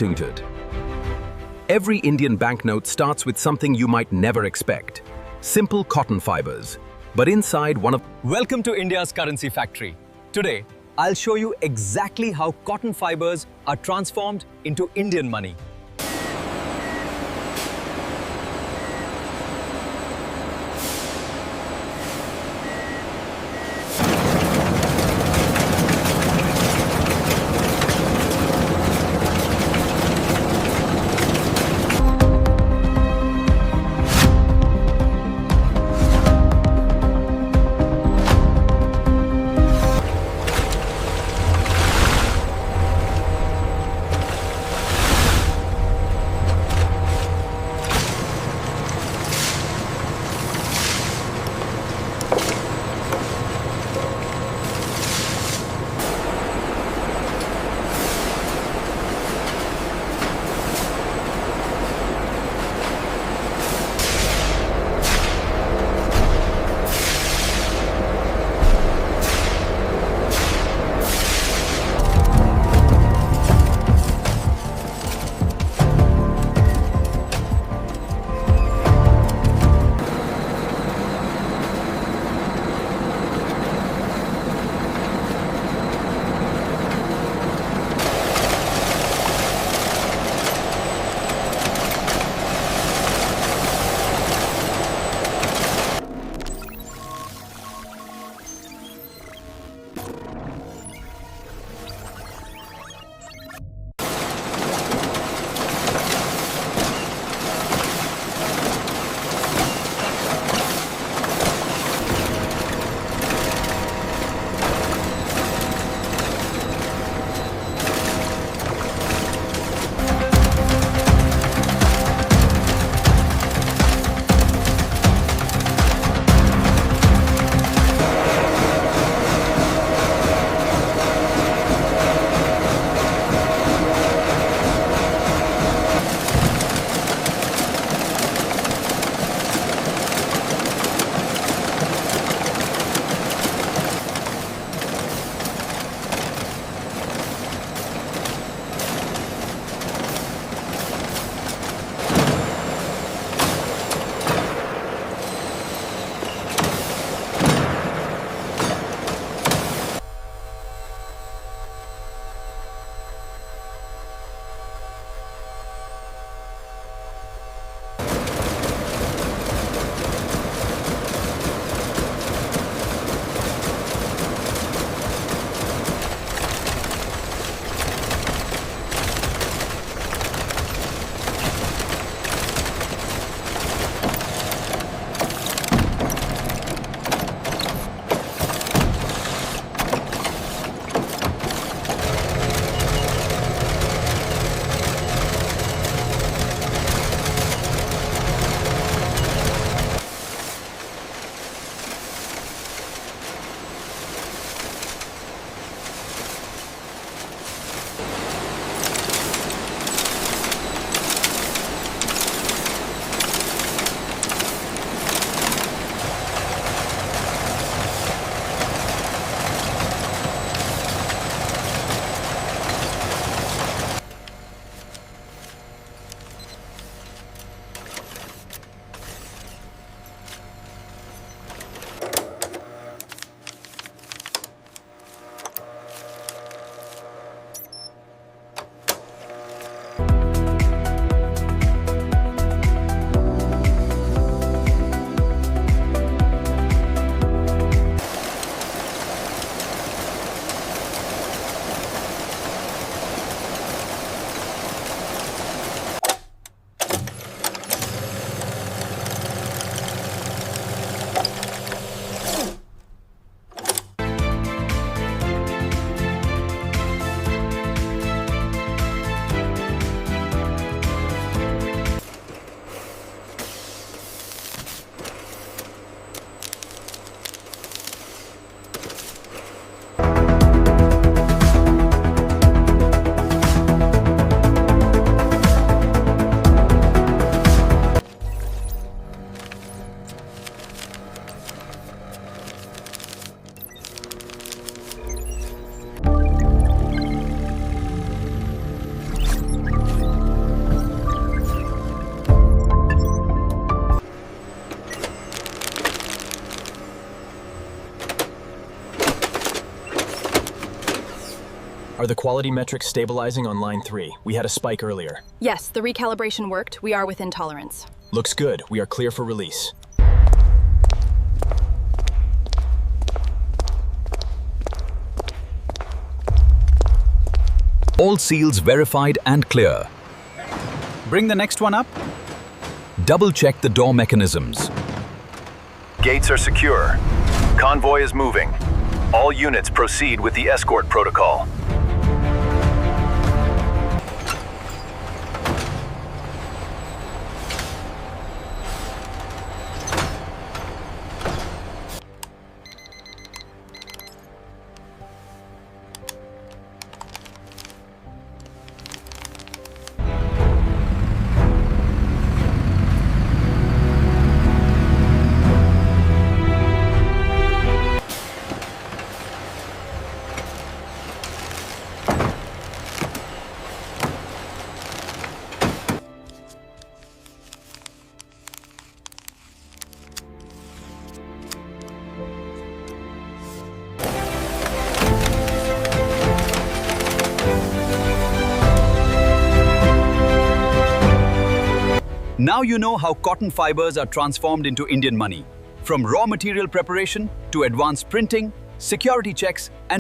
Tinted. Every Indian banknote starts with something you might never expect. Simple cotton fibers. But inside one of... Welcome to India's currency factory. Today, I'll show you exactly how cotton fibers are transformed into Indian money. Are the quality metrics stabilizing on line 3? We had a spike earlier. Yes, the recalibration worked. We are within tolerance. Looks good. We are clear for release. All seals verified and clear. Bring the next one up. Double-check the door mechanisms. Gates are secure. Convoy is moving. All units proceed with the escort protocol. Now you know how cotton fibers are transformed into Indian money. From raw material preparation to advanced printing, security checks, and